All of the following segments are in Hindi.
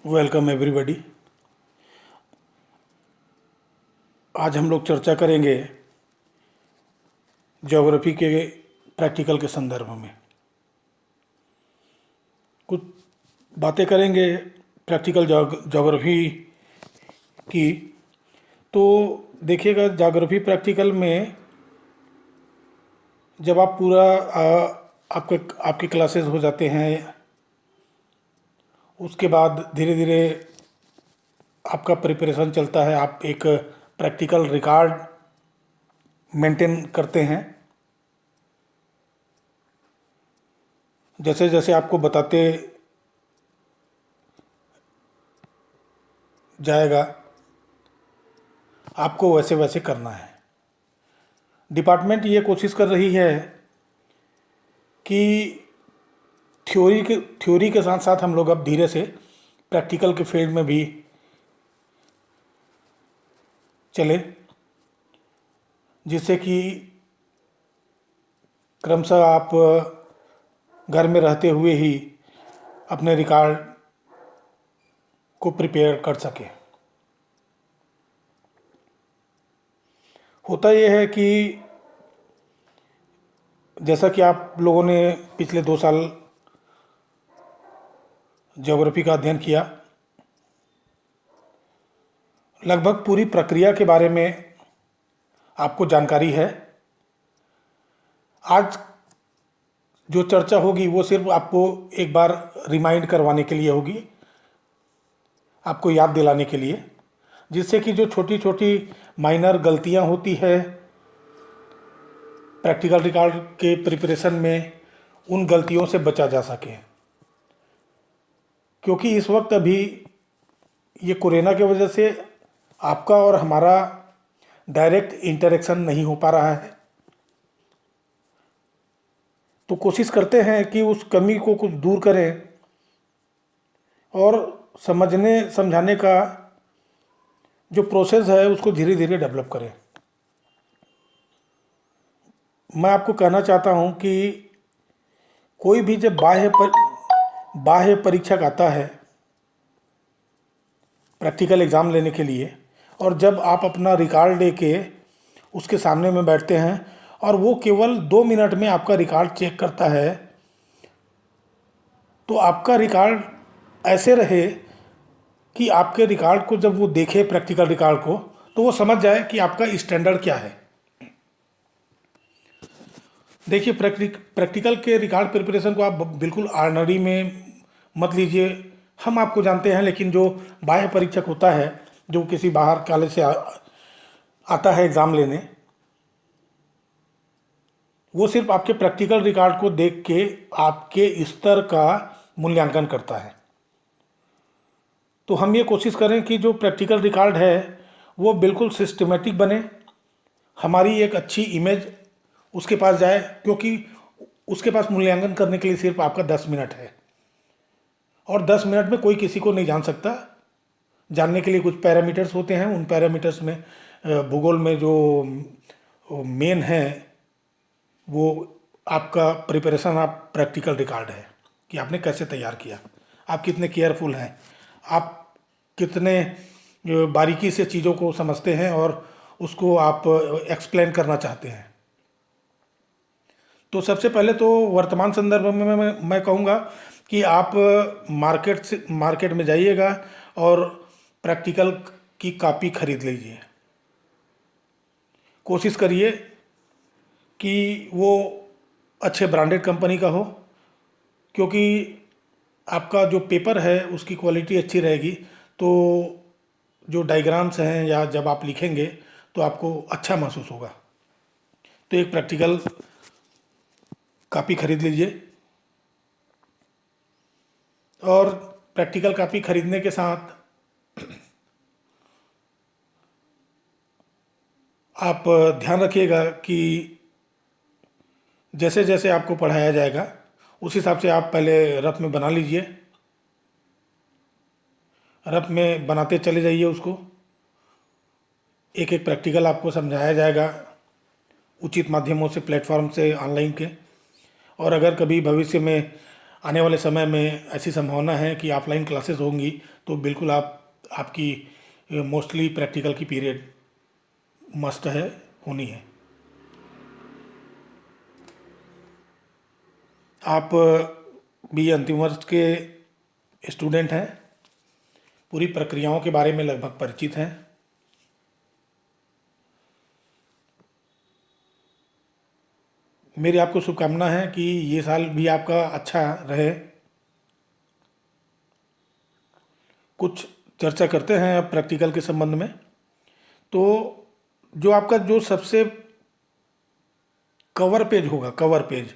Welcome everybody. आज हम लोग चर्चा करेंगे ज्योग्राफी के प्रैक्टिकल के संदर्भ में। कुछ बातें करेंगे प्रैक्टिकल ज्योग्राफी की। तो देखिएगा, ज्योग्राफी प्रैक्टिकल में जब आप पूरा आपके आपके क्लासेस हो जाते हैं, उसके बाद धीरे धीरे आपका प्रिपरेशन चलता है। आप एक प्रैक्टिकल रिकॉर्ड मेंटेन करते हैं। जैसे जैसे आपको बताते जाएगा, आपको वैसे वैसे करना है। डिपार्टमेंट ये कोशिश कर रही है कि थ्योरी के साथ साथ हम लोग अब धीरे से प्रैक्टिकल के फील्ड में भी चले, जिससे कि क्रमशः आप घर में रहते हुए ही अपने रिकॉर्ड को प्रिपेयर कर सकें। होता यह है कि जैसा कि आप लोगों ने पिछले 2 साल ज्योग्राफी का अध्ययन किया, लगभग पूरी प्रक्रिया के बारे में आपको जानकारी है। आज जो चर्चा होगी वो सिर्फ आपको एक बार रिमाइंड करवाने के लिए होगी, आपको याद दिलाने के लिए, जिससे कि जो छोटी छोटी माइनर गलतियां होती है प्रैक्टिकल रिकॉर्ड के प्रिपरेशन में, उन गलतियों से बचा जा सके। क्योंकि इस वक्त अभी ये कोरोना की वजह से आपका और हमारा डायरेक्ट इंटरेक्शन नहीं हो पा रहा है। तो कोशिश करते हैं कि उस कमी को कुछ दूर करें और समझने समझाने का जो प्रोसेस है उसको धीरे धीरे डेवलप करें। मैं आपको कहना चाहता हूं कि कोई भी जब बाह्य परीक्षक आता है प्रैक्टिकल एग्ज़ाम लेने के लिए, और जब आप अपना रिकॉर्ड लेके उसके सामने में बैठते हैं और वो केवल 2 मिनट में आपका रिकॉर्ड चेक करता है, तो आपका रिकॉर्ड ऐसे रहे कि आपके रिकॉर्ड को जब वो देखे, प्रैक्टिकल रिकॉर्ड को, तो वो समझ जाए कि आपका स्टैंडर्ड क्या है। देखिए, प्रैक्टिकल के रिकॉर्ड प्रिपरेशन को आप बिल्कुल ऑर्डिनरी में मत लीजिए। हम आपको जानते हैं, लेकिन जो बाह्य परीक्षक होता है, जो किसी बाहर कॉलेज से आता है एग्ज़ाम लेने, वो सिर्फ आपके प्रैक्टिकल रिकॉर्ड को देख के आपके स्तर का मूल्यांकन करता है। तो हम ये कोशिश करें कि जो प्रैक्टिकल रिकॉर्ड है वो बिल्कुल सिस्टमेटिक बने, हमारी एक अच्छी इमेज उसके पास जाए, क्योंकि उसके पास मूल्यांकन करने के लिए सिर्फ आपका 10 मिनट है, और 10 मिनट में कोई किसी को नहीं जान सकता। जानने के लिए कुछ पैरामीटर्स होते हैं, उन पैरामीटर्स में भूगोल में जो मेन है वो आपका प्रिपरेशन ऑफ प्रैक्टिकल रिकॉर्ड है, कि आपने कैसे तैयार किया, आप कितने केयरफुल हैं, आप कितने बारीकी से चीज़ों को समझते हैं और उसको आप एक्सप्लेन करना चाहते हैं। तो सबसे पहले तो वर्तमान संदर्भ में मैं कहूँगा कि आप मार्केट में जाइएगा और प्रैक्टिकल की कॉपी खरीद लीजिए। कोशिश करिए कि वो अच्छे ब्रांडेड कंपनी का हो, क्योंकि आपका जो पेपर है उसकी क्वालिटी अच्छी रहेगी, तो जो डायग्राम्स हैं या जब आप लिखेंगे तो आपको अच्छा महसूस होगा। तो एक प्रैक्टिकल कॉपी खरीद लीजिए, और प्रैक्टिकल कॉपी खरीदने के साथ आप ध्यान रखिएगा कि जैसे जैसे आपको पढ़ाया जाएगा उस हिसाब से आप पहले रफ में बना लीजिए। रफ में बनाते चले जाइए उसको, एक एक प्रैक्टिकल आपको समझाया जाएगा उचित माध्यमों से, प्लेटफॉर्म से, ऑनलाइन के। और अगर कभी भविष्य में आने वाले समय में ऐसी संभावना है कि ऑफलाइन क्लासेस होंगी, तो बिल्कुल आपकी मोस्टली प्रैक्टिकल की पीरियड मस्ट है, होनी है। आप भी अंतिम वर्ष के स्टूडेंट हैं, पूरी प्रक्रियाओं के बारे में लगभग परिचित हैं। मेरी आपको शुभकामना है कि ये साल भी आपका अच्छा रहे। कुछ चर्चा करते हैं अब प्रैक्टिकल के संबंध में। तो जो आपका जो सबसे कवर पेज होगा, कवर पेज,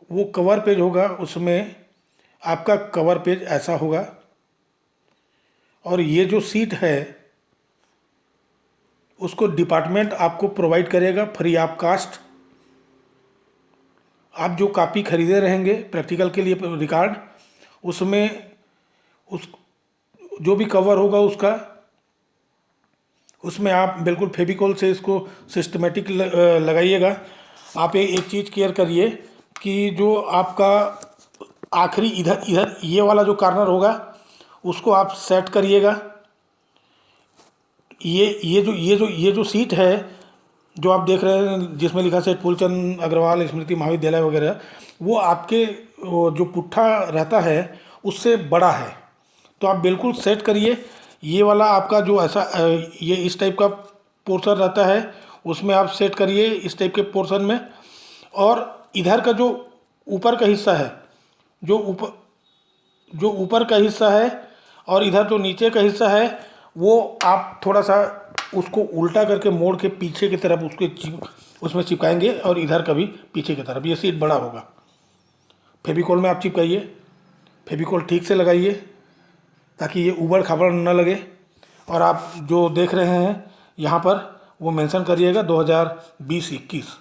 वो कवर पेज होगा, उसमें आपका कवर पेज ऐसा होगा। और ये जो सीट है उसको डिपार्टमेंट आपको प्रोवाइड करेगा फ्री ऑफ कास्ट। आप जो कॉपी खरीदे रहेंगे प्रैक्टिकल के लिए रिकॉर्ड, उसमें उस जो भी कवर होगा उसमें आप बिल्कुल फेविकॉल से इसको सिस्टमेटिक लगाइएगा। आप एक चीज़ केयर करिए कि जो आपका आखिरी इधर इधर ये वाला जो कॉर्नर होगा उसको आप सेट करिएगा। ये जो सीट है जो आप देख रहे हैं जिसमें लिखा सेठ फूलचंद अग्रवाल स्मृति महाविद्यालय वगैरह, वो आपके जो पुट्ठा रहता है उससे बड़ा है, तो आप बिल्कुल सेट करिए। ये वाला आपका जो ऐसा ये इस टाइप का पोर्शन रहता है उसमें आप सेट करिए, इस टाइप के पोर्शन में। और इधर का जो ऊपर का हिस्सा है, जो ऊपर का हिस्सा है और इधर जो नीचे का हिस्सा है, वो आप थोड़ा सा उसको उल्टा करके मोड़ के पीछे की तरफ उसमें चिपकाएंगे और इधर का भी पीछे की तरफ। ये सीट बड़ा होगा। फेविकॉल में आप चिपकाइए, फेविकॉल ठीक से लगाइए ताकि ये उबड़ खाबड़ न लगे। और आप जो देख रहे हैं यहाँ पर वो मेंशन करिएगा 2020-21।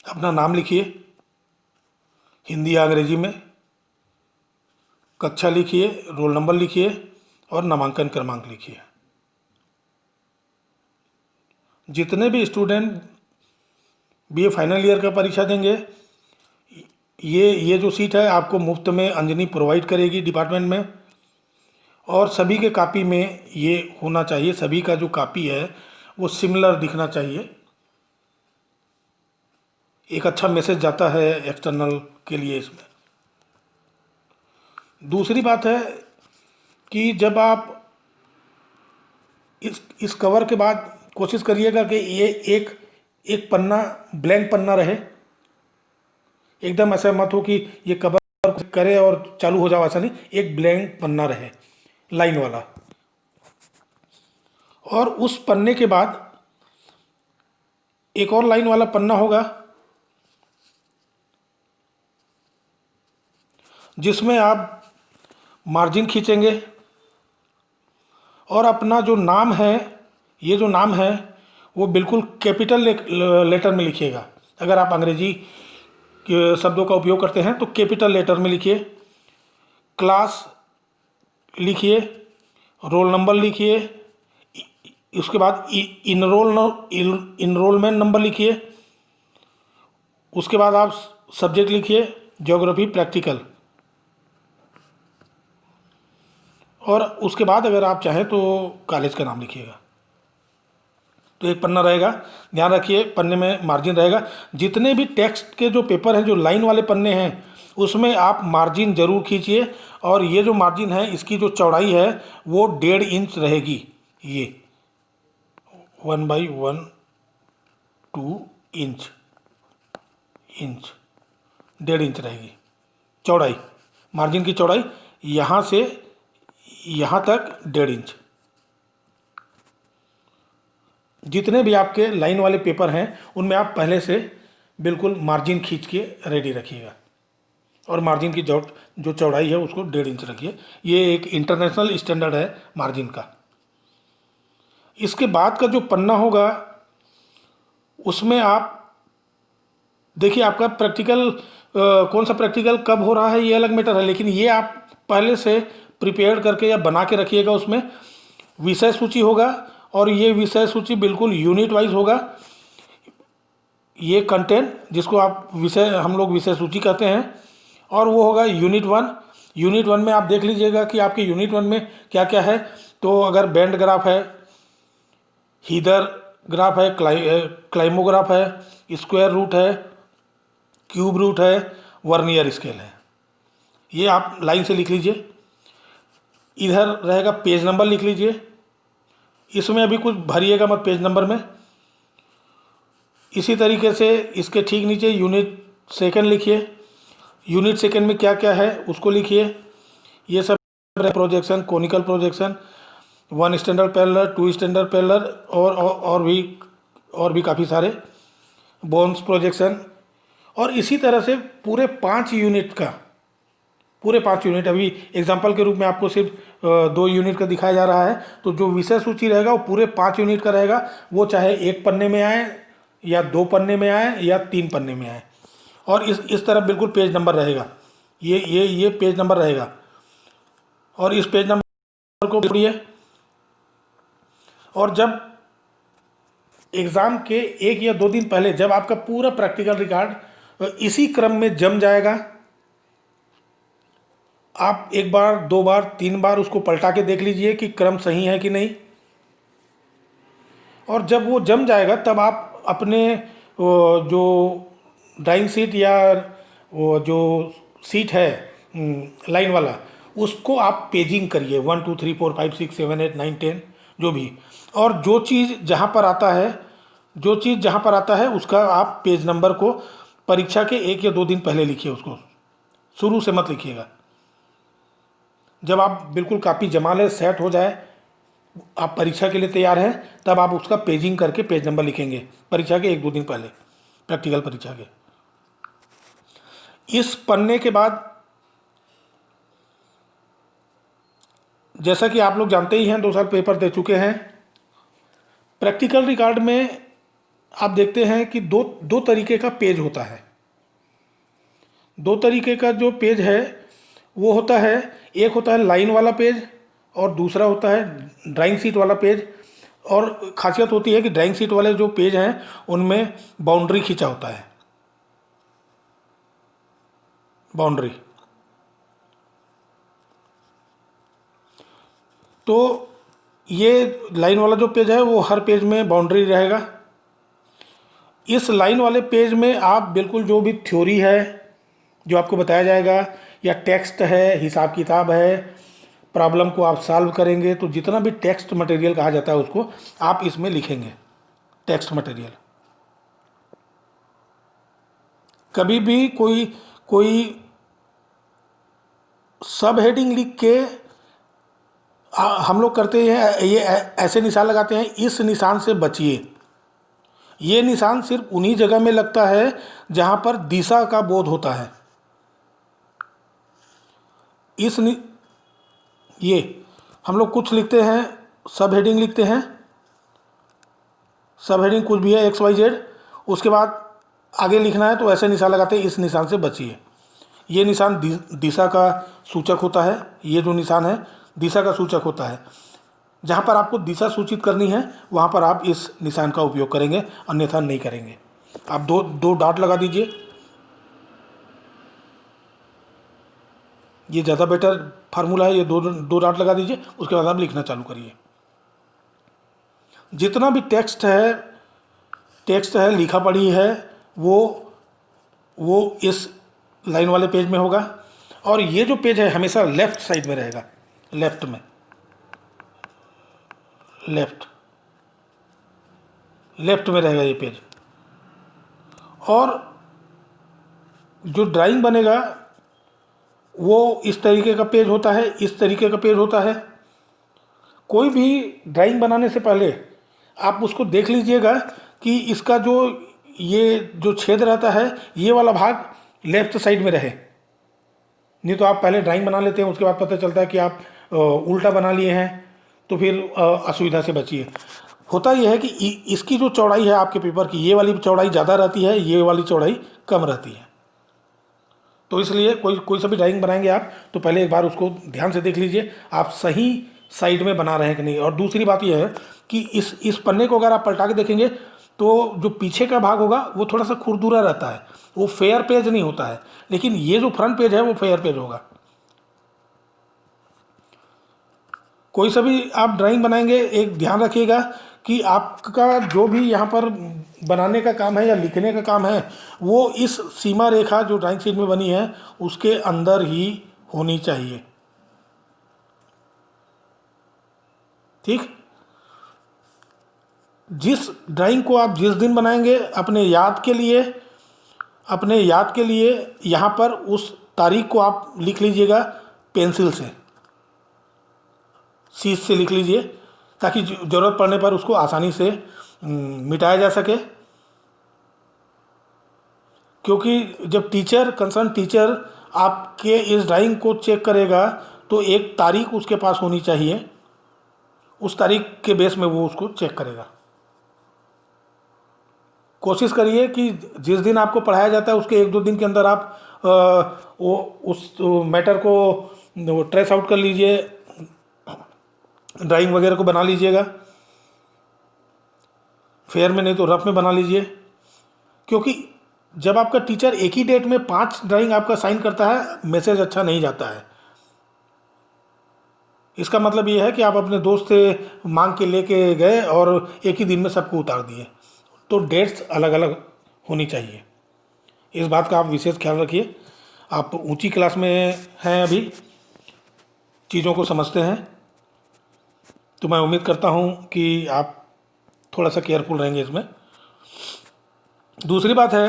अपना नाम लिखिए हिंदी या अंग्रेजी में, कक्षा लिखिए, रोल नंबर लिखिए और नामांकन क्रमांक लिखिए। जितने भी स्टूडेंट बीए फाइनल ईयर का परीक्षा देंगे, ये जो सीट है आपको मुफ्त में अंजनी प्रोवाइड करेगी डिपार्टमेंट में। और सभी के कॉपी में ये होना चाहिए, सभी का जो कॉपी है वो सिमिलर दिखना चाहिए। एक अच्छा मैसेज जाता है एक्सटर्नल के लिए इसमें। दूसरी बात है कि जब आप इस कवर के बाद कोशिश करिएगा कि ये एक पन्ना ब्लैंक पन्ना रहे। एकदम ऐसा मत हो कि ये कवर करे और चालू हो जाओ, ऐसा नहीं। एक ब्लैंक पन्ना रहे लाइन वाला। और उस पन्ने के बाद एक और लाइन वाला पन्ना होगा जिसमें आप मार्जिन खींचेंगे और अपना जो नाम है, ये जो नाम है वो बिल्कुल कैपिटल लेटर में लिखिएगा। अगर आप अंग्रेजी के शब्दों का उपयोग करते हैं तो कैपिटल लेटर में लिखिए। क्लास लिखिए, रोल नंबर लिखिए, उसके बाद इनरोलमेंट नंबर लिखिए। उसके बाद आप सब्जेक्ट लिखिए ज्योग्राफी प्रैक्टिकल। और उसके बाद अगर आप चाहें तो कॉलेज का नाम लिखिएगा। तो एक पन्ना रहेगा, ध्यान रखिए पन्ने में मार्जिन रहेगा। जितने भी टेक्स्ट के जो पेपर हैं, जो लाइन वाले पन्ने हैं, उसमें आप मार्जिन ज़रूर खींचिए। और ये जो मार्जिन है इसकी जो चौड़ाई है वो 1.5 इंच रहेगी। ये 1/1 इंच 1.5 इंच रहेगी चौड़ाई। मार्जिन की चौड़ाई यहाँ से यहाँ तक 1.5 इंच। जितने भी आपके लाइन वाले पेपर हैं उनमें आप पहले से बिल्कुल मार्जिन खींच के रेडी रखिएगा। और मार्जिन की जो चौड़ाई है उसको 1.5 इंच रखिए। ये एक इंटरनेशनल स्टैंडर्ड है मार्जिन का। इसके बाद का जो पन्ना होगा उसमें आप देखिए, आपका प्रैक्टिकल कौन सा प्रैक्टिकल कब हो रहा है ये अलग मैटर है, लेकिन ये आप पहले से प्रिपेयर करके या बना के रखिएगा। उसमें विषय सूची होगा और ये विषय सूची बिल्कुल यूनिट वाइज होगा। ये कंटेंट जिसको आप विषय, हम लोग विषय सूची कहते हैं, और वो होगा यूनिट 1। यूनिट 1 में आप देख लीजिएगा कि आपके यूनिट 1 में क्या क्या है। तो अगर बैंड ग्राफ है, हीदर ग्राफ है, क्लाइमोग्राफ है, स्क्वायर रूट है, क्यूब रूट है, वर्नियर स्केल है। ये आप लाइन से लिख लीजिए। इधर रहेगा पेज नंबर, लिख लीजिए। इसमें अभी कुछ भरिएगा मत पेज नंबर में। इसी तरीके से इसके ठीक नीचे यूनिट सेकंड लिखिए। यूनिट सेकंड में क्या क्या है उसको लिखिए। ये सब projection, conical projection, 1 standard parallel, 2 standard parallel, और भी काफ़ी सारे, बोन्स प्रोजेक्शन। और इसी तरह से पूरे 5 यूनिट का, पूरे 5 यूनिट, अभी एग्जाम्पल के रूप में आपको सिर्फ 2 यूनिट का दिखाया जा रहा है। तो जो विषय सूची रहेगा वो पूरे 5 यूनिट का रहेगा। वो चाहे 1 पन्ने में आए या 2 पन्ने में आए या 3 पन्ने में आए। और इस तरफ बिल्कुल पेज नंबर रहेगा। ये पेज नंबर रहेगा। और इस पेज नंबर को पढ़िए। और जब एग्ज़ाम के 1 या 2 दिन पहले जब आपका पूरा प्रैक्टिकल रिकॉर्ड इसी क्रम में जम जाएगा, आप 1 बार, 2 बार, 3 बार उसको पलटा के देख लीजिए कि क्रम सही है कि नहीं। और जब वो जम जाएगा तब आप अपने जो ड्राइंग सीट या वो जो सीट है लाइन वाला, उसको आप पेजिंग करिए 1 2 3 4 5 6 7 8 9 10 जो भी। और जो चीज़ जहाँ पर आता है उसका आप पेज नंबर को परीक्षा के 1 या 2 दिन पहले लिखिए। उसको शुरू से मत लिखिएगा। जब आप बिल्कुल कापी जमा ले, सेट हो जाए, आप परीक्षा के लिए तैयार हैं, तब आप उसका पेजिंग करके पेज नंबर लिखेंगे परीक्षा के 1-2 दिन पहले, प्रैक्टिकल परीक्षा के। इस पन्ने के बाद, जैसा कि आप लोग जानते ही हैं, 2 साल पेपर दे चुके हैं, प्रैक्टिकल रिकॉर्ड में आप देखते हैं कि दो तरीके का पेज होता है। 2 तरीके का जो पेज है वो होता है, एक होता है लाइन वाला पेज और दूसरा होता है ड्राइंग शीट वाला पेज। और खासियत होती है कि ड्राइंग शीट वाले जो पेज हैं उनमें बाउंड्री खींचा होता है, बाउंड्री। तो ये लाइन वाला जो पेज है वो हर पेज में बाउंड्री रहेगा। इस लाइन वाले पेज में आप बिल्कुल जो भी थ्योरी है जो आपको बताया जाएगा, या टेक्स्ट है, हिसाब किताब है, प्रॉब्लम को आप सॉल्व करेंगे, तो जितना भी टेक्स्ट मटेरियल कहा जाता है उसको आप इसमें लिखेंगे, टेक्स्ट मटेरियल। कभी भी कोई सब हेडिंग लिख के हम लोग करते हैं, ये ऐसे निशान लगाते हैं, इस निशान से बचिए। ये निशान सिर्फ उन्हीं जगह में लगता है जहाँ पर दिशा का बोध होता है। ये हम लोग कुछ लिखते हैं, सब हेडिंग लिखते हैं, सब हेडिंग कुछ भी है XYZ, उसके बाद आगे लिखना है तो ऐसे निशान लगाते हैं, इस निशान से बचिए। ये निशान दिशा का सूचक होता है। ये जो निशान है दिशा का सूचक होता है। जहाँ पर आपको दिशा सूचित करनी है वहाँ पर आप इस निशान का उपयोग करेंगे, अन्यथा नहीं करेंगे। आप दो डॉट लगा दीजिए, ये ज़्यादा बेटर फार्मूला है। ये दो डॉट लगा दीजिए, उसके बाद आप लिखना चालू करिए। जितना भी टेक्स्ट है, लिखा पढ़ी है, वो इस लाइन वाले पेज में होगा। और ये जो पेज है हमेशा लेफ़्ट साइड में रहेगा, लेफ़्ट में रहेगा ये पेज। और जो ड्राइंग बनेगा वो इस तरीके का पेज होता है, इस तरीके का पेज होता है। कोई भी ड्राइंग बनाने से पहले आप उसको देख लीजिएगा कि इसका ये जो छेद रहता है, ये वाला भाग लेफ्ट साइड में रहे। नहीं तो आप पहले ड्राइंग बना लेते हैं, उसके बाद पता चलता है कि आप उल्टा बना लिए हैं, तो फिर असुविधा से बचिए। होता यह है कि इसकी जो चौड़ाई है आपके पेपर की, ये वाली चौड़ाई ज़्यादा रहती है, ये वाली चौड़ाई कम रहती है। तो इसलिए कोई सा भी ड्राइंग बनाएंगे आप तो पहले एक बार उसको ध्यान से देख लीजिए आप सही साइड में बना रहे हैं कि नहीं। और दूसरी बात यह है कि इस पन्ने को अगर आप पलटा के देखेंगे तो जो पीछे का भाग होगा वो थोड़ा सा खुरदुरा रहता है, वो फेयर पेज नहीं होता है, लेकिन ये जो फ्रंट पेज है वो फेयर पेज होगा। कोई सा भी आप ड्राइंग बनाएंगे, एक ध्यान रखिएगा कि आपका जो भी यहाँ पर बनाने का काम है या लिखने का काम है वो इस सीमा रेखा जो ड्राइंग शीट में बनी है उसके अंदर ही होनी चाहिए। ठीक। जिस ड्राइंग को आप जिस दिन बनाएंगे अपने याद के लिए यहाँ पर उस तारीख को आप लिख लीजिएगा, पेंसिल से, सीध से लिख लीजिए, ताकि ज़रूरत पड़ने पर उसको आसानी से मिटाया जा सके। क्योंकि जब कंसर्न टीचर आपके इस ड्राइंग को चेक करेगा तो एक तारीख उसके पास होनी चाहिए, उस तारीख के बेस में वो उसको चेक करेगा। कोशिश करिए कि जिस दिन आपको पढ़ाया जाता है उसके 1-2 दिन के अंदर आप वो उस मैटर को ट्रेस आउट कर लीजिए, ड्राइंग वगैरह को बना लीजिएगा, फेयर में नहीं तो रफ में बना लीजिए। क्योंकि जब आपका टीचर एक ही डेट में 5 ड्राइंग आपका साइन करता है, मैसेज अच्छा नहीं जाता है। इसका मतलब ये है कि आप अपने दोस्त से मांग के लेके गए और एक ही दिन में सबको उतार दिए, तो डेट्स अलग अलग होनी चाहिए। इस बात का आप विशेष ख्याल रखिए। आप ऊंची क्लास में हैं, अभी चीज़ों को समझते हैं, तो मैं उम्मीद करता हूं कि आप थोड़ा सा केयरफुल रहेंगे इसमें। दूसरी बात है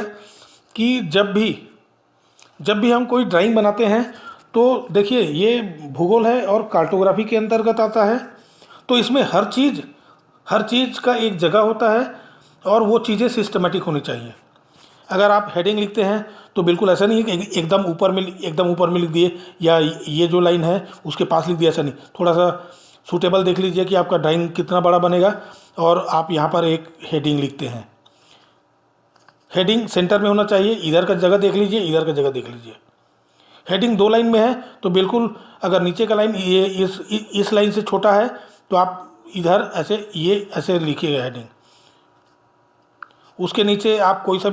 कि जब भी हम कोई ड्राइंग बनाते हैं तो देखिए ये भूगोल है और कार्टोग्राफी के अंतर्गत आता है, तो इसमें हर चीज़ का एक जगह होता है और वो चीज़ें सिस्टमेटिक होनी चाहिए। अगर आप हेडिंग लिखते हैं तो बिल्कुल ऐसा नहीं है कि एकदम ऊपर में लिख दिए या ये जो लाइन है उसके पास लिख दिया, ऐसा नहीं। थोड़ा सा सूटेबल देख लीजिए कि आपका ड्राइंग कितना बड़ा बनेगा, और आप यहाँ पर एक हेडिंग लिखते हैं, हेडिंग सेंटर में होना चाहिए। इधर का जगह देख लीजिए, इधर का जगह देख लीजिए। हेडिंग 2 लाइन में है तो बिल्कुल, अगर नीचे का लाइन ये इस लाइन से छोटा है तो आप इधर ऐसे लिखिएगा हेडिंग। उसके नीचे आप कोई सा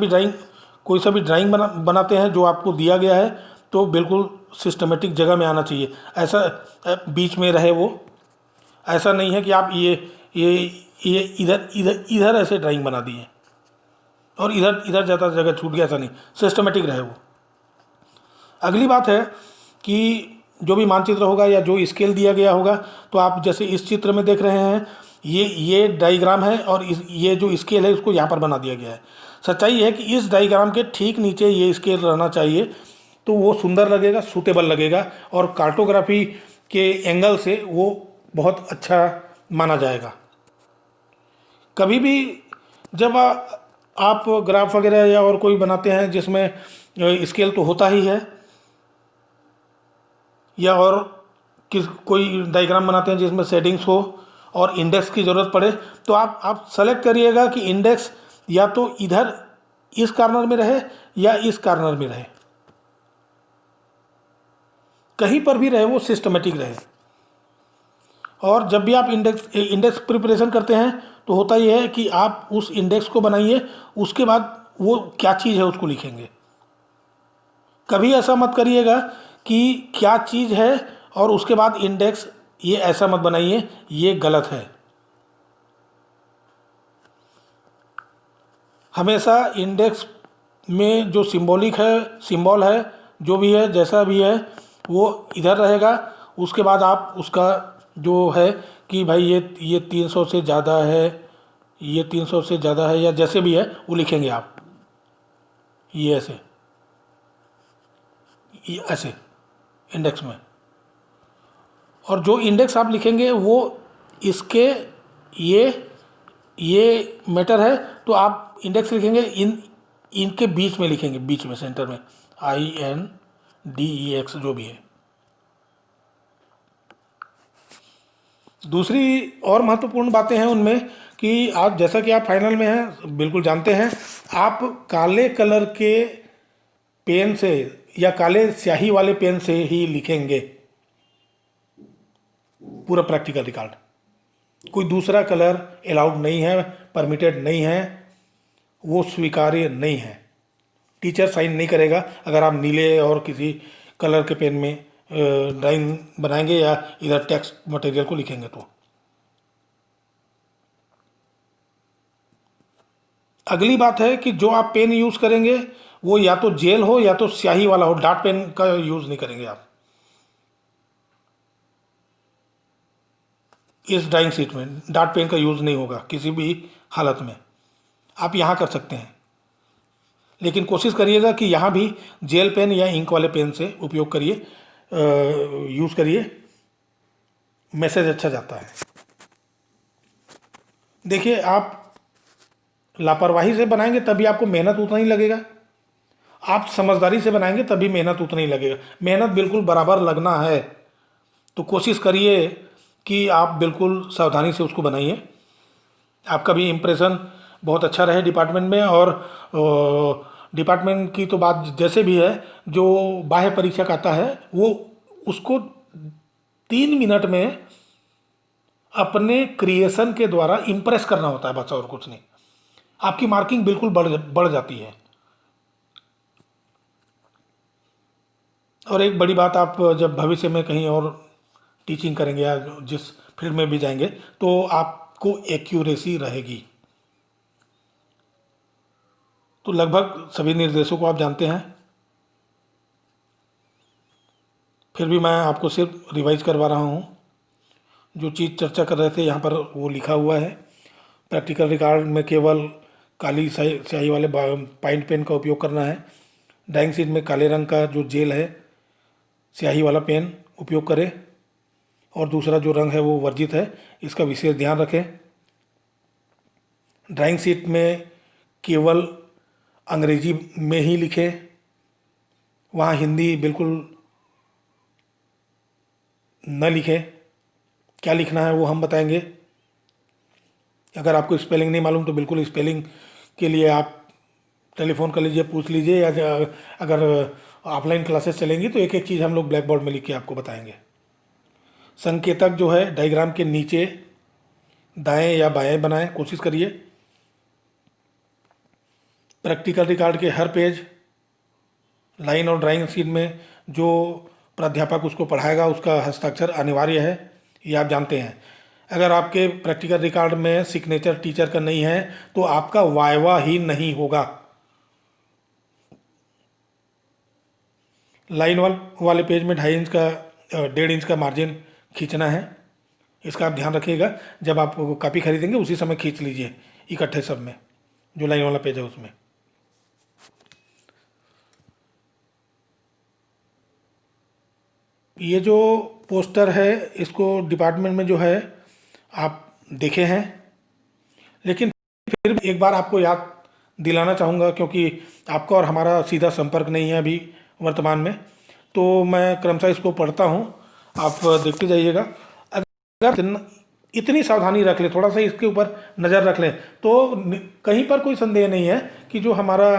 भी ड्राइंग बनाते हैं जो आपको दिया गया है तो बिल्कुल सिस्टमेटिक जगह में आना चाहिए, ऐसा बीच में रहे वो। ऐसा नहीं है कि आप ये इधर ऐसे ड्राइंग बना दिए और इधर ज़्यादा जगह छूट गया, ऐसा नहीं, सिस्टमेटिक रहे वो। अगली बात है कि जो भी मानचित्र होगा या जो स्केल दिया गया होगा, तो आप जैसे इस चित्र में देख रहे हैं ये डायग्राम है और ये जो स्केल है उसको यहाँ पर बना दिया गया है। सच्चाई है कि इस डायग्राम के ठीक नीचे ये स्केल रहना चाहिए, तो वो सुंदर लगेगा, सूटेबल लगेगा और कार्टोग्राफी के एंगल से वो बहुत अच्छा माना जाएगा। कभी भी जब आप ग्राफ वगैरह या और कोई बनाते हैं जिसमें स्केल तो होता ही है, या और कोई डायग्राम बनाते हैं जिसमें शेडिंग्स हो और इंडेक्स की ज़रूरत पड़े, तो आप सेलेक्ट करिएगा कि इंडेक्स या तो इधर इस कॉर्नर में रहे या इस कॉर्नर में रहे, कहीं पर भी रहे, वो सिस्टमेटिक रहे। और जब भी आप इंडेक्स प्रिपरेशन करते हैं तो होता यह है कि आप उस इंडेक्स को बनाइए, उसके बाद वो क्या चीज़ है उसको लिखेंगे। कभी ऐसा मत करिएगा कि क्या चीज़ है और उसके बाद इंडेक्स, ये ऐसा मत बनाइए, ये गलत है। हमेशा इंडेक्स में जो सिंबल है जो भी है, जैसा भी है, वो इधर रहेगा। उसके बाद आप उसका जो है कि भाई ये 300 से ज़्यादा है, ये 300 से ज़्यादा है, या जैसे भी है वो लिखेंगे आप, ये ऐसे इंडेक्स में। और जो इंडेक्स आप लिखेंगे वो इसके ये मैटर है, तो आप इंडेक्स लिखेंगे इनके बीच में लिखेंगे, बीच में, सेंटर में, INDEX जो भी है। दूसरी और महत्वपूर्ण बातें हैं उनमें कि आप, जैसा कि आप फाइनल में हैं, बिल्कुल जानते हैं, आप काले कलर के पेन से या काले स्याही वाले पेन से ही लिखेंगे पूरा प्रैक्टिकल रिकॉर्ड। कोई दूसरा कलर अलाउड नहीं है, परमिटेड नहीं है। वो स्वीकार्य नहीं है। टीचर साइन नहीं करेगा अगर आप नीले और किसी कलर के पेन में ड्राइंग बनाएंगे या इधर टेक्स्ट मटेरियल को लिखेंगे तो। अगली बात है कि जो आप पेन यूज़ करेंगे वो या तो जेल हो या तो स्याही वाला हो, डार्ट पेन का यूज़ नहीं करेंगे आप इस ड्राइंग शीट में। डार्ट पेन का यूज़ नहीं होगा किसी भी हालत में। आप यहाँ कर सकते हैं, लेकिन कोशिश करिएगा कि यहाँ भी जेल पेन या इंक वाले पेन से उपयोग करिए, यूज़ करिए, मैसेज अच्छा जाता है। देखिए, आप लापरवाही से बनाएंगे तभी आपको मेहनत उतना ही लगेगा, आप समझदारी से बनाएंगे तभी मेहनत उतना ही लगेगा। मेहनत बिल्कुल बराबर लगना है, तो कोशिश करिए कि आप बिल्कुल सावधानी से उसको बनाइए। आपका भी इम्प्रेशन बहुत अच्छा रहे डिपार्टमेंट में। और डिपार्टमेंट की तो बात जैसे भी है, जो बाह्य परीक्षक आता है वो उसको 3 मिनट में अपने क्रिएशन के द्वारा इम्प्रेस करना होता है, बस और कुछ नहीं। आपकी मार्किंग बिल्कुल बढ़ जाती है। और एक बड़ी बात, आप जब भविष्य में कहीं और टीचिंग करेंगे या जिस फील्ड में भी जाएंगे तो आपको एक्यूरेसी रहेगी। तो लगभग सभी निर्देशों को आप जानते हैं, फिर भी मैं आपको सिर्फ रिवाइज करवा रहा हूँ। जो चीज़ चर्चा कर रहे थे यहाँ पर वो लिखा हुआ है। प्रैक्टिकल रिकॉर्ड में केवल काली स्याही वाले पॉइंट पेन का उपयोग करना है। ड्राइंग शीट में काले रंग का जो जेल है स्याही वाला पेन उपयोग करें, और दूसरा जो रंग है वो वर्जित है, इसका विशेष ध्यान रखें। ड्राइंग शीट में केवल अंग्रेजी में ही लिखें, वहाँ हिंदी बिल्कुल न लिखें। क्या लिखना है वो हम बताएंगे। अगर आपको स्पेलिंग नहीं मालूम तो बिल्कुल स्पेलिंग के लिए आप टेलीफोन कर लीजिए, पूछ लीजिए, या अगर ऑफलाइन क्लासेस चलेंगी तो एक एक चीज़ हम लोग ब्लैक बोर्ड में लिख के आपको बताएंगे। संकेतक जो है डायग्राम के नीचे दाएं या बाएं बनाएं, कोशिश करिए। प्रैक्टिकल रिकॉर्ड के हर पेज, लाइन और ड्राइंग शीट में जो प्राध्यापक उसको पढ़ाएगा उसका हस्ताक्षर अनिवार्य है, ये आप जानते हैं। अगर आपके प्रैक्टिकल रिकॉर्ड में सिग्नेचर टीचर का नहीं है तो आपका वाइवा ही नहीं होगा। लाइन वाले पेज में 2.5 इंच का 1.5 इंच का मार्जिन खींचना है, इसका आप ध्यान रखिएगा। जब आप कॉपी खरीदेंगे उसी समय खींच लीजिए इकट्ठे सब में, जो लाइन वाला पेज है उसमें। ये जो पोस्टर है इसको डिपार्टमेंट में जो है आप देखे हैं, लेकिन फिर एक बार आपको याद दिलाना चाहूँगा, क्योंकि आपका और हमारा सीधा संपर्क नहीं है अभी वर्तमान में, तो मैं क्रमशः इसको पढ़ता हूँ, आप देखते जाइएगा। अगर इतनी सावधानी रख लें, थोड़ा सा इसके ऊपर नज़र रख लें, तो कहीं पर कोई संदेह नहीं है कि जो हमारा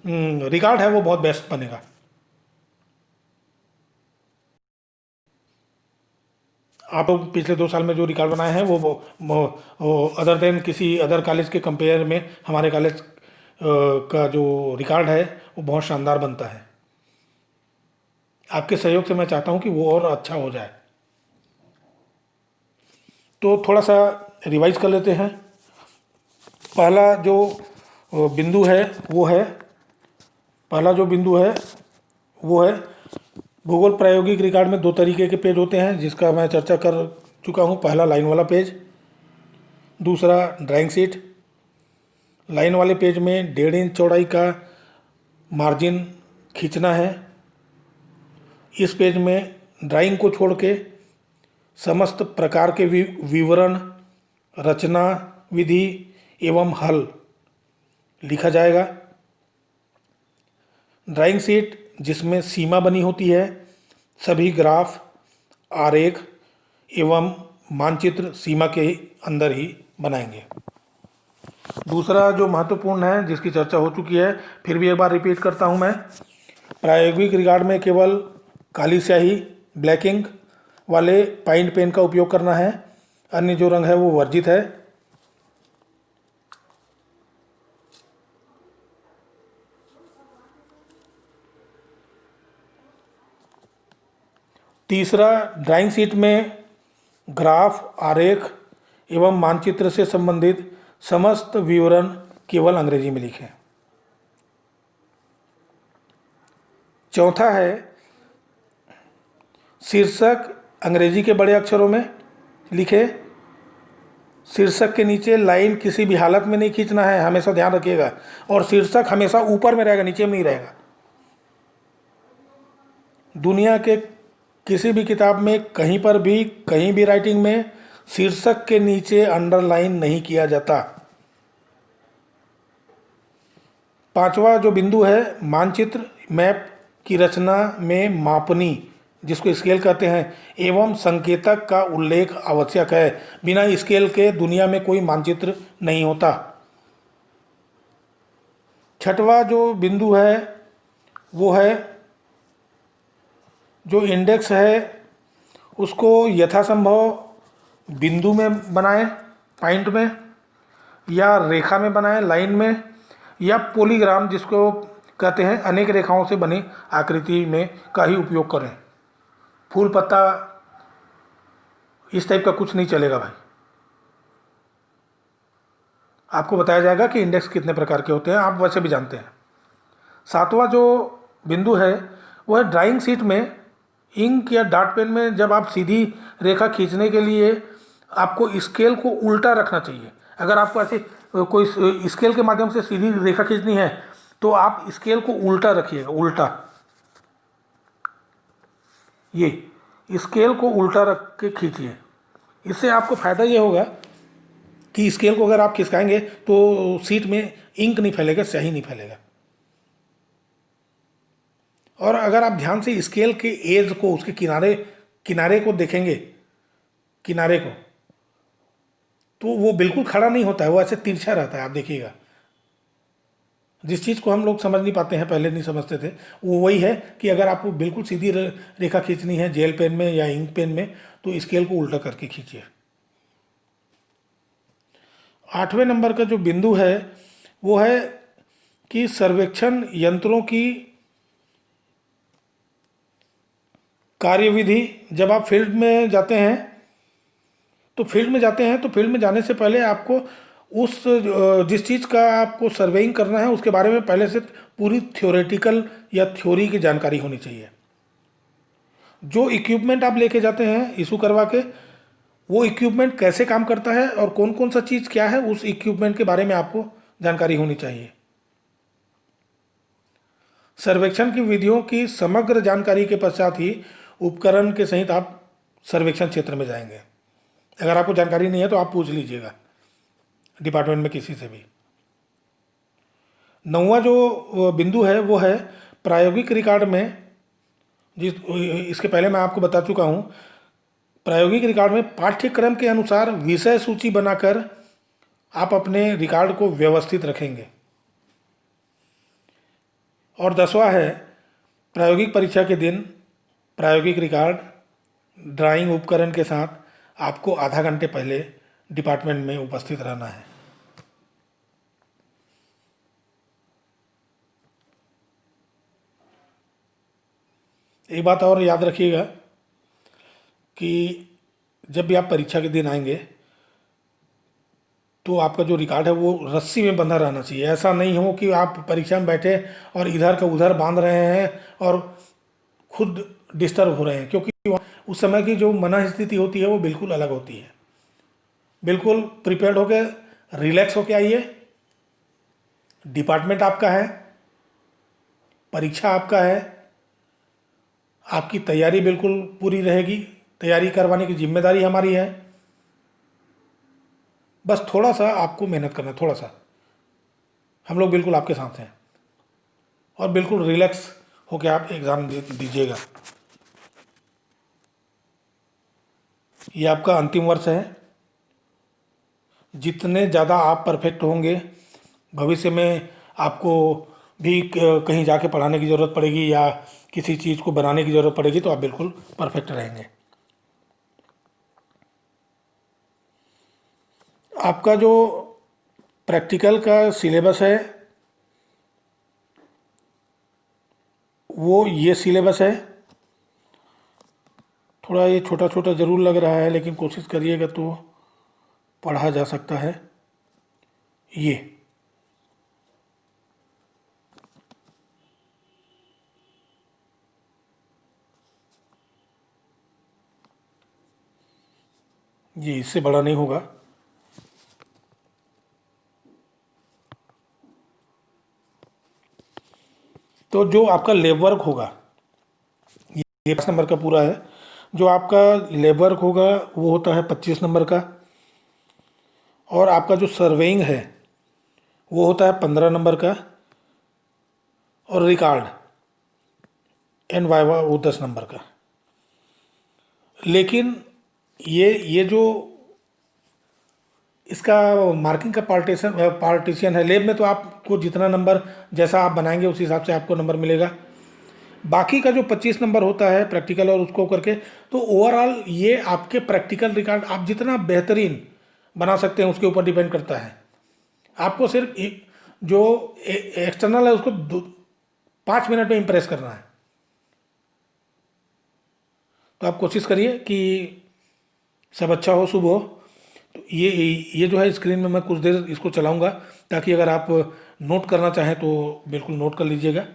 रिकॉर्ड है वो बहुत बेस्ट बनेगा। आप पिछले 2 साल में जो रिकॉर्ड बनाए हैं वो अदर देन किसी अदर कॉलेज के कंपेयर में हमारे कॉलेज का जो रिकॉर्ड है वो बहुत शानदार बनता है। आपके सहयोग से मैं चाहता हूँ कि वो और अच्छा हो जाए। तो थोड़ा सा रिवाइज कर लेते हैं। पहला जो बिंदु है वो है, पहला जो बिंदु है वो है भूगोल प्रायोगिक रिकॉर्ड में 2 तरीके के पेज होते हैं, जिसका मैं चर्चा कर चुका हूँ। पहला लाइन वाला पेज, दूसरा ड्राइंग शीट। लाइन वाले पेज में 1.5 इंच चौड़ाई का मार्जिन खींचना है। इस पेज में ड्राइंग को छोड़ के समस्त प्रकार के विवरण, रचना विधि एवं हल लिखा जाएगा। ड्राइंग शीट जिसमें सीमा बनी होती है, सभी ग्राफ, आरेख एवं मानचित्र सीमा के अंदर ही बनाएंगे। दूसरा जो महत्वपूर्ण है, जिसकी चर्चा हो चुकी है, फिर भी एक बार रिपीट करता हूं मैं। प्रायोगिक रिकॉर्ड में केवल काली स्याही ब्लैक इंक वाले पॉइंट पेन का उपयोग करना है, अन्य जो रंग है वो वर्जित है। तीसरा, ड्राइंग शीट में ग्राफ, आरेख एवं मानचित्र से संबंधित समस्त विवरण केवल अंग्रेजी में लिखें। चौथा है, शीर्षक अंग्रेजी के बड़े अक्षरों में लिखें। शीर्षक के नीचे लाइन किसी भी हालत में नहीं खींचना है, हमेशा ध्यान रखिएगा। और शीर्षक हमेशा ऊपर में रहेगा, नीचे में नहीं रहेगा। दुनिया के किसी भी किताब में कहीं पर भी, कहीं भी राइटिंग में शीर्षक के नीचे अंडरलाइन नहीं किया जाता। पांचवा जो बिंदु है, मानचित्र मैप की रचना में मापनी, जिसको स्केल कहते हैं, एवं संकेतक का उल्लेख आवश्यक है। बिना स्केल के दुनिया में कोई मानचित्र नहीं होता। छठवा जो बिंदु है वो है, जो इंडेक्स है उसको यथासंभव बिंदु में बनाएं, पॉइंट में, या रेखा में बनाएं, लाइन में, या पॉलीग्राम जिसको कहते हैं, अनेक रेखाओं से बनी आकृति में का ही उपयोग करें। फूल पत्ता इस टाइप का कुछ नहीं चलेगा भाई। आपको बताया जाएगा कि इंडेक्स कितने प्रकार के होते हैं, आप वैसे भी जानते हैं। सातवां जो बिंदु है वो है, ड्राइंग शीट में इंक या डॉट पेन में जब आप सीधी रेखा खींचने के लिए आपको स्केल को उल्टा रखना चाहिए। अगर आपको ऐसे कोई स्केल के माध्यम से सीधी रेखा खींचनी है तो आप स्केल को उल्टा रखिएगा, उल्टा। ये स्केल को उल्टा रख के खींचिए। इससे आपको फ़ायदा ये होगा कि स्केल को अगर आप खिसकाएंगे तो सीट में इंक नहीं फैलेगा, स्याही नहीं फैलेगा। और अगर आप ध्यान से स्केल के एज को, उसके किनारे को देखेंगे, किनारे को, तो वो बिल्कुल खड़ा नहीं होता है, वो ऐसे तिरछा रहता है। आप देखिएगा, जिस चीज़ को हम लोग समझ नहीं पाते हैं, पहले नहीं समझते थे, वो वही है कि अगर आपको बिल्कुल सीधी रेखा खींचनी है जेल पेन में या इंक पेन में तो स्केल को उल्टा करके खींचिए। 8वें नंबर का जो बिंदु है वो है कि सर्वेक्षण यंत्रों की कार्यविधि। जब आप फील्ड में जाते हैं तो फील्ड में जाने से पहले आपको उस जिस चीज़ का आपको सर्वेइंग करना है उसके बारे में पहले से पूरी थ्योरेटिकल या थ्योरी की जानकारी होनी चाहिए। जो इक्विपमेंट आप लेके जाते हैं इशू करवा के, वो इक्विपमेंट कैसे काम करता है और कौन कौन सा चीज़ क्या है, उस इक्विपमेंट के बारे में आपको जानकारी होनी चाहिए। सर्वेक्षण की विधियों की समग्र जानकारी के पश्चात ही उपकरण के सहित आप सर्वेक्षण क्षेत्र में जाएंगे। अगर आपको जानकारी नहीं है तो आप पूछ लीजिएगा डिपार्टमेंट में किसी से भी। 9वां जो बिंदु है वो है प्रायोगिक रिकॉर्ड में, इसके पहले मैं आपको बता चुका हूँ। प्रायोगिक रिकॉर्ड में पाठ्यक्रम के अनुसार विषय सूची बनाकर आप अपने रिकॉर्ड को व्यवस्थित रखेंगे। और 10वां है, प्रायोगिक परीक्षा के दिन प्रायोगिक रिकॉर्ड ड्राइंग उपकरण के साथ आपको आधा घंटे पहले डिपार्टमेंट में उपस्थित रहना है। एक बात और याद रखिएगा कि जब भी आप परीक्षा के दिन आएंगे तो आपका जो रिकॉर्ड है वो रस्सी में बंधा रहना चाहिए। ऐसा नहीं हो कि आप परीक्षा में बैठे और इधर का उधर बांध रहे हैं और खुद डिस्टर्ब हो रहे हैं, क्योंकि उस समय की जो मन स्थिति होती है वो बिल्कुल अलग होती है। बिल्कुल प्रिपेयर्ड होकर, रिलैक्स होकर आइए। डिपार्टमेंट आपका है, परीक्षा आपका है, आपकी तैयारी बिल्कुल पूरी रहेगी। तैयारी करवाने की जिम्मेदारी हमारी है। बस थोड़ा सा आपको मेहनत करना है, थोड़ा सा। हम लोग बिल्कुल आपके साथ हैं और बिल्कुल रिलैक्स होकर आप एग्ज़ाम दीजिएगा। ये आपका अंतिम वर्ष है। जितने ज़्यादा आप परफेक्ट होंगे, भविष्य में आपको भी कहीं जाके पढ़ाने की ज़रूरत पड़ेगी या किसी चीज़ को बनाने की ज़रूरत पड़ेगी तो आप बिल्कुल परफेक्ट रहेंगे। आपका जो प्रैक्टिकल का सिलेबस है वो ये सिलेबस है। थोड़ा ये छोटा छोटा ज़रूर लग रहा है, लेकिन कोशिश करिएगा तो पढ़ा जा सकता है। ये इससे बड़ा नहीं होगा। तो जो आपका लेब वर्क होगा, ये 5 नंबर का पूरा है। जो आपका लेब वर्क होगा वो होता है 25 नंबर का, और आपका जो सर्वेइंग है वो होता है 15 नंबर का, और रिकॉर्ड एंड वाइवा वो 10 नंबर का। लेकिन ये जो इसका मार्किंग का पार्टीशन है, लेब में तो आपको जितना नंबर जैसा आप बनाएंगे उस हिसाब से आपको नंबर मिलेगा। बाकी का जो 25 नंबर होता है प्रैक्टिकल और उसको करके, तो ओवरऑल ये आपके प्रैक्टिकल रिकॉर्ड आप जितना बेहतरीन बना सकते हैं उसके ऊपर डिपेंड करता है। आपको सिर्फ जो एक्सटर्नल है उसको 5 मिनट में इम्प्रेस करना है। तो आप कोशिश करिए कि सब अच्छा हो, शुभ हो। तो ये जो है स्क्रीन में मैं कुछ देर इसको चलाऊंगा, ताकि अगर आप नोट करना चाहें तो बिल्कुल नोट कर लीजिएगा।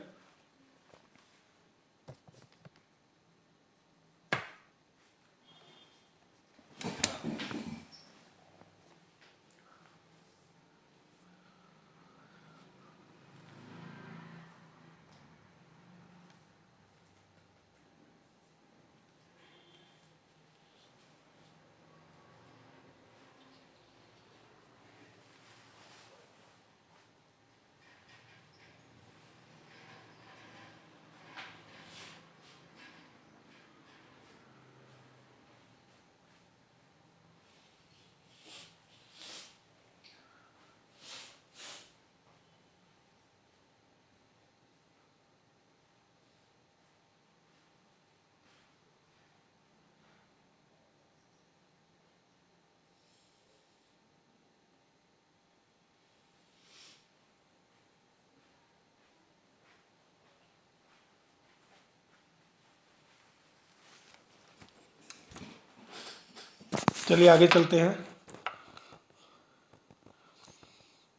चलिए आगे चलते हैं।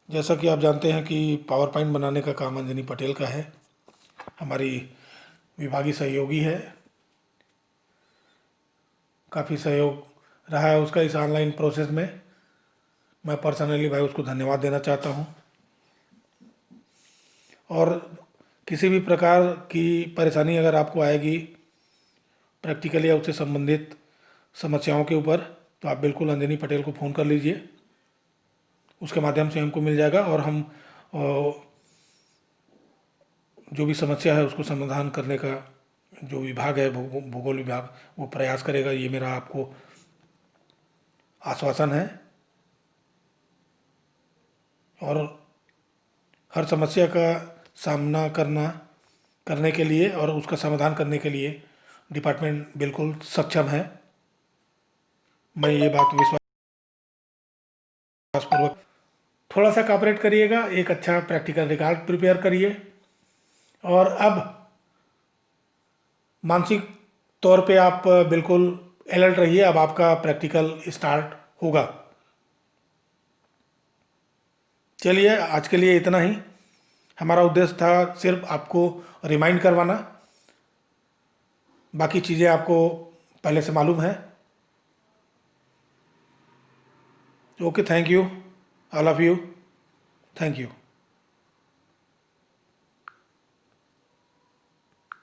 जैसा कि आप जानते हैं कि पावर पॉइंट बनाने का काम अंजनी पटेल का है, हमारी विभागीय सहयोगी है। काफ़ी सहयोग रहा है उसका इस ऑनलाइन प्रोसेस में। मैं पर्सनली भाई उसको धन्यवाद देना चाहता हूँ। और किसी भी प्रकार की परेशानी अगर आपको आएगी प्रैक्टिकल या उससे संबंधित समस्याओं के ऊपर, तो आप बिल्कुल अंजनी पटेल को फ़ोन कर लीजिए, उसके माध्यम से हमको मिल जाएगा और हम जो भी समस्या है उसको समाधान करने का जो विभाग है भूगोल विभाग वो प्रयास करेगा। ये मेरा आपको आश्वासन है। और हर समस्या का सामना करने के लिए और उसका समाधान करने के लिए डिपार्टमेंट बिल्कुल सक्षम है। मैं ये बात विश्वासपूर्वक, थोड़ा सा कॉपरेट करिएगा, एक अच्छा प्रैक्टिकल रिकॉर्ड प्रिपेयर करिए, और अब मानसिक तौर पे आप बिल्कुल अलर्ट रहिए। अब आपका प्रैक्टिकल स्टार्ट होगा। चलिए आज के लिए इतना ही। हमारा उद्देश्य था सिर्फ आपको रिमाइंड करवाना, बाकी चीज़ें आपको पहले से मालूम है। Okay, thank you all of you, thank you.